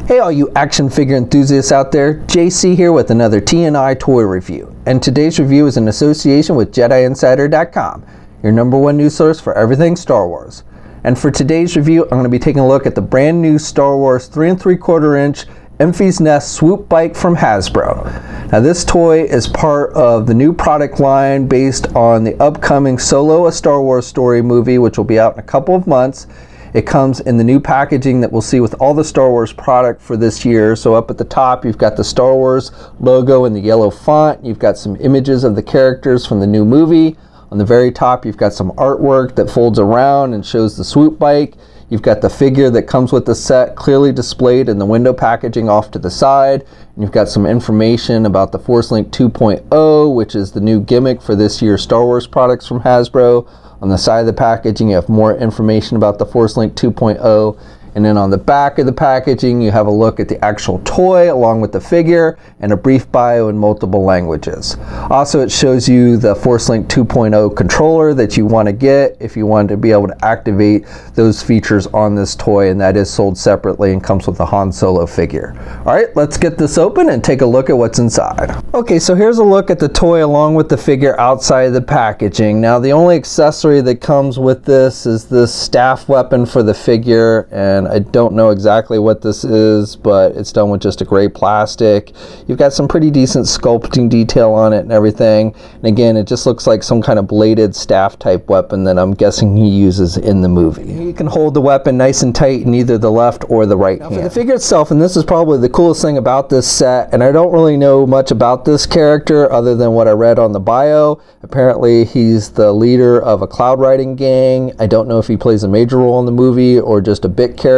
Hey all you action figure enthusiasts out there, JC here with another T&I toy review. And today's review is in association with JediInsider.com, your #1 news source for everything Star Wars. And for today's review, I'm going to be taking a look at the brand new Star Wars 3 3/4 inch Enfys Nest Swoop bike from Hasbro. Now this toy is part of the new product line based on the upcoming Solo: A Star Wars Story movie, which will be out in a couple of months. It comes in the new packaging that we'll see with all the Star Wars product for this year. So up at the top, you've got the Star Wars logo in the yellow font. You've got some images of the characters from the new movie. On the very top, you've got some artwork that folds around and shows the Swoop bike. You've got the figure that comes with the set clearly displayed in the window packaging off to the side. And you've got some information about the Force Link 2.0, which is the new gimmick for this year's Star Wars products from Hasbro. On the side of the packaging, you have more information about the Force Link 2.0. And then on the back of the packaging, you have a look at the actual toy along with the figure and a brief bio in multiple languages. Also, it shows you the Force Link 2.0 controller that you want to get if you want to be able to activate those features on this toy, and that is sold separately and comes with a Han Solo figure. All right, let's get this open and take a look at what's inside. Okay, so here's a look at the toy along with the figure outside of the packaging. Now, the only accessory that comes with this is this staff weapon for the figure, and I don't know exactly what this is, but it's done with just a gray plastic. You've got some pretty decent sculpting detail on it and everything. And again, it just looks like some kind of bladed staff type weapon that I'm guessing he uses in the movie. You can hold the weapon nice and tight in either the left or the right hand. For the figure itself, and this is probably the coolest thing about this set, and I don't really know much about this character other than what I read on the bio. Apparently he's the leader of a cloud riding gang. I don't know if he plays a major role in the movie or just a bit character.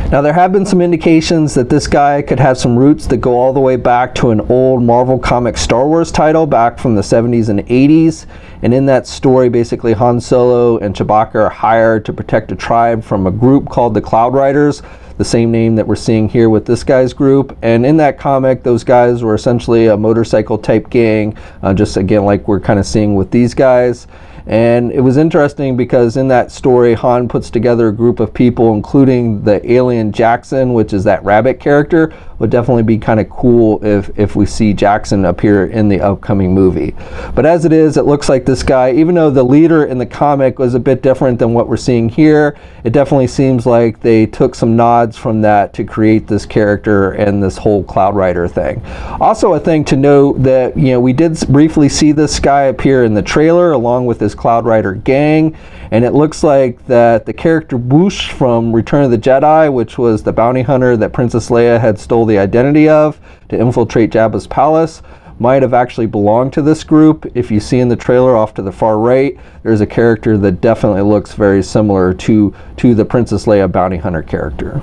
Now, there have been some indications that this guy could have some roots that go all the way back to an old Marvel comic Star Wars title back from the 70s and 80s. And in that story, basically Han Solo and Chewbacca are hired to protect a tribe from a group called the Cloud Riders, the same name that we're seeing here with this guy's group. And in that comic, those guys were essentially a motorcycle type gang, just again like we're kind of seeing with these guys. And it was interesting because in that story, Han puts together a group of people, including the alien Jackson, which is that rabbit character. Would definitely be kind of cool if we see Jackson appear in the upcoming movie. But as it is, it looks like this guy, even though the leader in the comic was a bit different than what we're seeing here, it definitely seems like they took some nods from that to create this character and this whole Cloud Rider thing. Also, a thing to note that, you know, we did briefly see this guy appear in the trailer along with his Cloud Rider gang, and it looks like that the character Whoosh from Return of the Jedi, which was the bounty hunter that Princess Leia had stole the identity of to infiltrate Jabba's palace, might have actually belonged to this group. If you see in the trailer off to the far right, there's a character that definitely looks very similar to the Princess Leia bounty hunter character.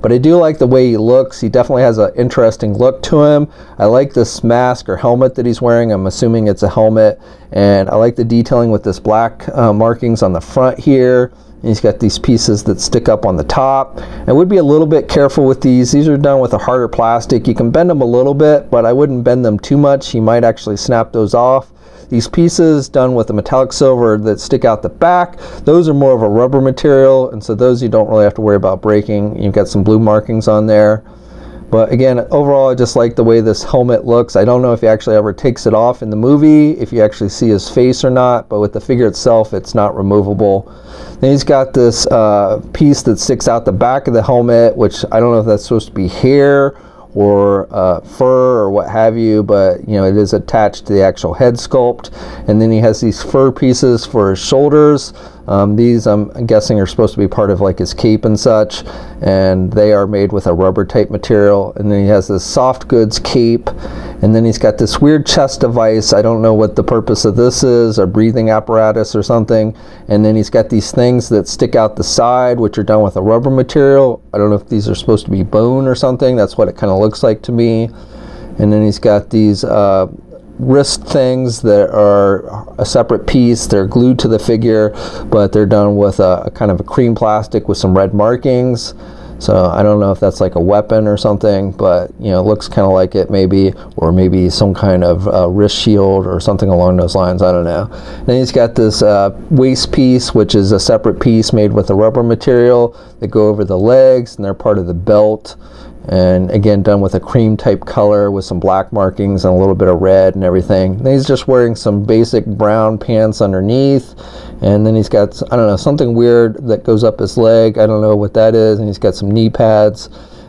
But I do like the way he looks. He definitely has an interesting look to him. I like this mask or helmet that he's wearing. I'm assuming it's a helmet. And I like the detailing with this black markings on the front here. And he's got these pieces that stick up on the top. I would be a little bit careful with these. These are done with a harder plastic. You can bend them a little bit, but I wouldn't bend them too much. He might actually snap those off. These pieces done with a metallic silver that stick out the back, those are more of a rubber material, and so those you don't really have to worry about breaking. You've got some blue markings on there. But again, overall, I just like the way this helmet looks. I don't know if he actually ever takes it off in the movie, if you actually see his face or not, but with the figure itself, it's not removable. Then he's got this piece that sticks out the back of the helmet, which I don't know if that's supposed to be hair or fur or what have you, but you know, it is attached to the actual head sculpt. And then he has these fur pieces for his shoulders. These I'm guessing are supposed to be part of like his cape and such, and they are made with a rubber type material. And then he has this soft goods cape, and then he's got this weird chest device. I don't know what the purpose of this is, a breathing apparatus or something. And then he's got these things that stick out the side, which are done with a rubber material. I don't know if these are supposed to be bone or something. That's what it kind of looks like to me. And then he's got these wrist things that are a separate piece. They're glued to the figure, but they're done with a kind of a cream plastic with some red markings. So I don't know if that's like a weapon or something, but you know, it looks kind of like it maybe, or maybe some kind of wrist shield or something along those lines. I don't know. Then he's got this waist piece, which is a separate piece made with a rubber material that go over the legs, and they're part of the belt. And again, done with a cream type color with some black markings and a little bit of red and everything. And he's just wearing some basic brown pants underneath, and then he's got, I don't know, something weird that goes up his leg. I don't know what that is. And he's got some knee pads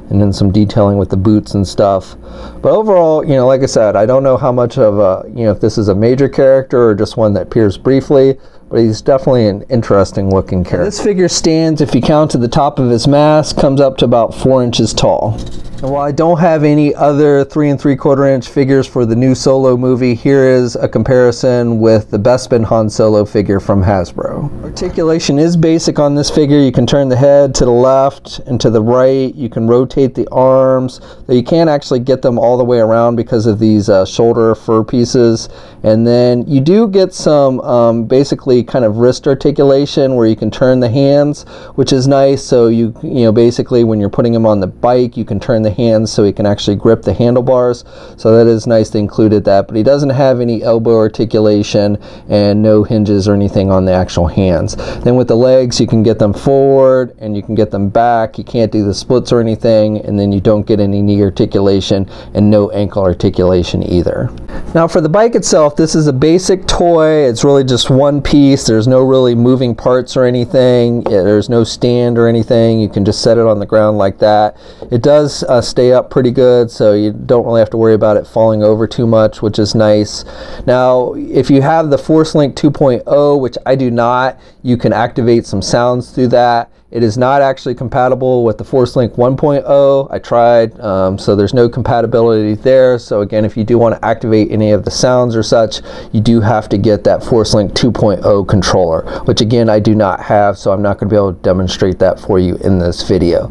and then some detailing with the boots and stuff. But overall, you know, like I said, I don't know how much of a, you know, if this is a major character or just one that appears briefly, but he's definitely an interesting looking character. This figure stands, if you count to the top of his mask, comes up to about 4 inches tall. And while I don't have any other 3 3/4 inch figures for the new Solo movie, here is a comparison with the Bespin Han Solo figure from Hasbro. Articulation is basic on this figure. You can turn the head to the left and to the right. You can rotate the arms, though you can't actually get them all the way around because of these shoulder fur pieces. And then you do get some basically kind of wrist articulation where you can turn the hands, which is nice. So you know, basically when you're putting him on the bike, you can turn the hands so he can actually grip the handlebars. So that is nice, they included that, but he doesn't have any elbow articulation and no hinges or anything on the actual hands. Then with the legs, you can get them forward and you can get them back. You can't do the splits or anything, and then you don't get any knee articulation and no ankle articulation either. Now for the bike itself, this is a basic toy. It's really just one piece. There's no really moving parts or anything. There's no stand or anything. You can just set it on the ground like that. It does stay up pretty good, so you don't really have to worry about it falling over too much, which is nice. Now if you have the Force Link 2.0, which I do not, you can activate some sounds through that. It is not actually compatible with the Force Link 1.0. I tried, so there's no compatibility there. So again, if you do want to activate any of the sounds or such, you do have to get that Force Link 2.0 controller, which again, I do not have, so I'm not going to be able to demonstrate that for you in this video.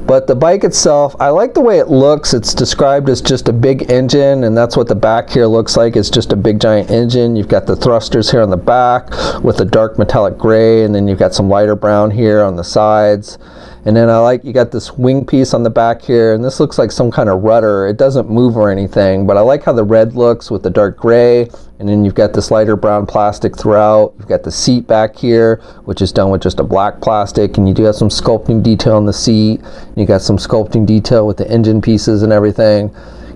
But the bike itself, I like the way it looks. It's described as just a big engine, and that's what the back here looks like. It's just a big giant engine. You've got the thrusters here on the back with a dark metallic gray, and then you've got some lighter brown here on the sides. And then you got this wing piece on the back here, and this looks like some kind of rudder. It doesn't move or anything, but I like how the red looks with the dark gray, and then you've got this lighter brown plastic throughout. You've got the seat back here, which is done with just a black plastic, and you do have some sculpting detail on the seat. You got some sculpting detail with the engine pieces and everything.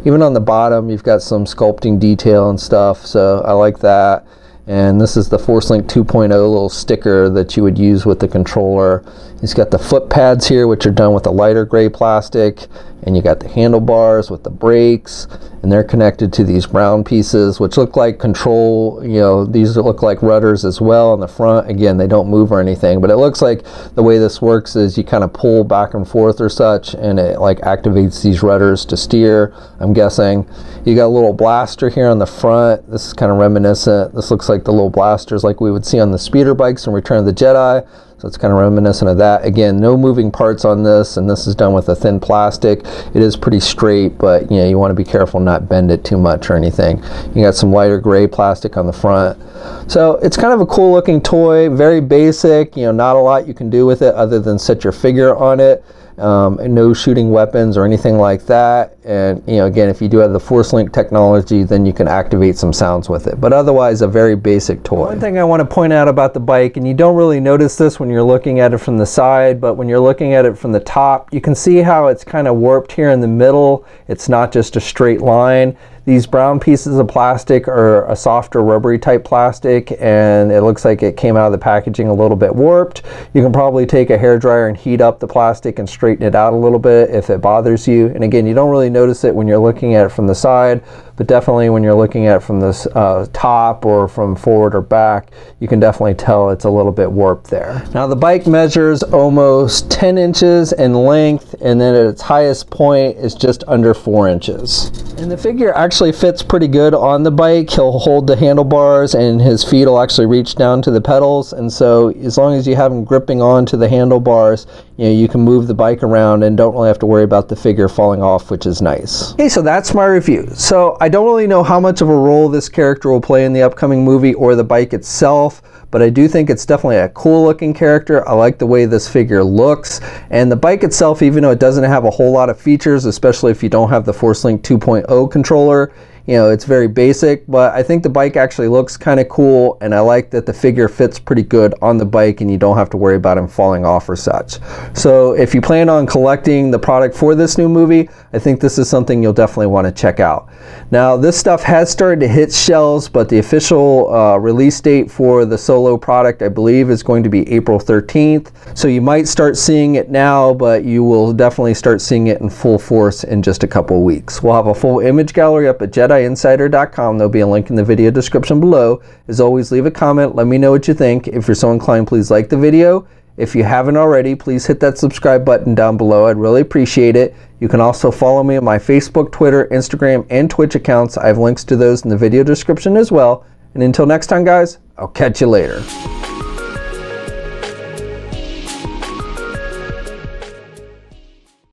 Even on the bottom, you've got some sculpting detail and stuff, so I like that. And this is the Force Link 2.0 little sticker that you would use with the controller. He's got the foot pads here, which are done with a lighter gray plastic, and you got the handlebars with the brakes, and they're connected to these brown pieces, which look like control, you know, these look like rudders as well on the front. Again, they don't move or anything, but it looks like the way this works is you kind of pull back and forth or such, and it like activates these rudders to steer, I'm guessing. You got a little blaster here on the front. This is kind of reminiscent. This looks like the little blasters like we would see on the speeder bikes in Return of the Jedi. So it's kind of reminiscent of that. Again, no moving parts on this, and this is done with a thin plastic. It is pretty straight, but you know, you want to be careful not bend it too much or anything. You got some lighter gray plastic on the front. So it's kind of a cool looking toy, very basic, you know, not a lot you can do with it other than set your figure on it. And no shooting weapons or anything like that. And you know, again, if you do have the Force Link technology, then you can activate some sounds with it, but otherwise a very basic toy. One thing I want to point out about the bike, and you don't really notice this when you're looking at it from the side, but when you're looking at it from the top, you can see how it's kind of warped here in the middle. It's not just a straight line. These brown pieces of plastic are a softer rubbery type plastic, and it looks like it came out of the packaging a little bit warped. You can probably take a hairdryer and heat up the plastic and straighten it out a little bit if it bothers you. And again, you don't really notice it when you're looking at it from the side, but definitely when you're looking at it from the top or from forward or back, you can definitely tell it's a little bit warped there. Now the bike measures almost 10 inches in length, and then at its highest point is just under 4 inches. And the figure actually fits pretty good on the bike. He'll hold the handlebars and his feet will actually reach down to the pedals, and so as long as you have him gripping onto the handlebars, you know, you can move the bike around and don't really have to worry about the figure falling off, which is nice. Okay, so that's my review. So I don't really know how much of a role this character will play in the upcoming movie or the bike itself, but I do think it's definitely a cool looking character. I like the way this figure looks, and the bike itself, even though it doesn't have a whole lot of features, especially if you don't have the Force Link 2.0 controller, You know, it's very basic, but I think the bike actually looks kind of cool, and I like that the figure fits pretty good on the bike and you don't have to worry about him falling off or such. So if you plan on collecting the product for this new movie, I think this is something you'll definitely want to check out. Now, this stuff has started to hit shelves, but the official release date for the Solo product, I believe, is going to be April 13th. So you might start seeing it now, but you will definitely start seeing it in full force in just a couple weeks. We'll have a full image gallery up at JediInsider.com. There'll be a link in the video description below. As always, leave a comment. Let me know what you think. If you're so inclined, please like the video. If you haven't already, please hit that subscribe button down below. I'd really appreciate it. You can also follow me on my Facebook, Twitter, Instagram, and Twitch accounts. I have links to those in the video description as well. And until next time, guys, I'll catch you later.